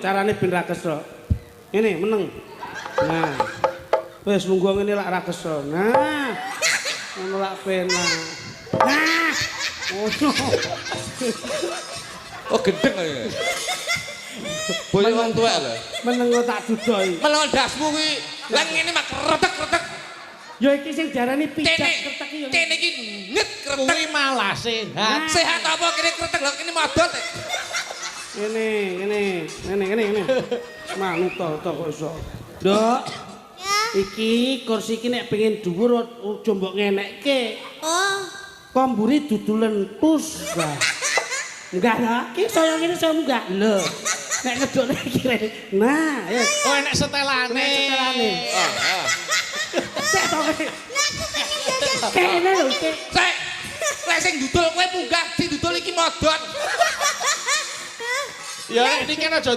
carane ben ra kesel. Ngene meneng. Nah. Wis munggo ngene lak ra kesel. Nah. Ngono lak penak. Nah. Ngono. Oh gendeng ya. Boyo wong tuwek lho. Meneng kok tak dudoi. Melon dasmu kuwi. Lah ngene mak kretek-kretek. Ya iki sing diarani pijak kretek iki. Kene iki nyet kretek. Kuwi malah sehat. Sehat apa kene kretek lho kene modot. Ngene. Manut to kok iso. Nduk. Iki kursi iki nek pengen dhuwur aja mbok ngenekke. Oh. Komburi dudu lentus. Enggak lah, iki saya ngene saya enggak. Lho. Nek ngedokne iki. Nah, ya. Oh enek setelane. Heeh. Sik to kowe. Kene lho, Cek. Sik. Lek sing dudul kowe munggah, sing dudul iki modot. Ya nek iki kan aja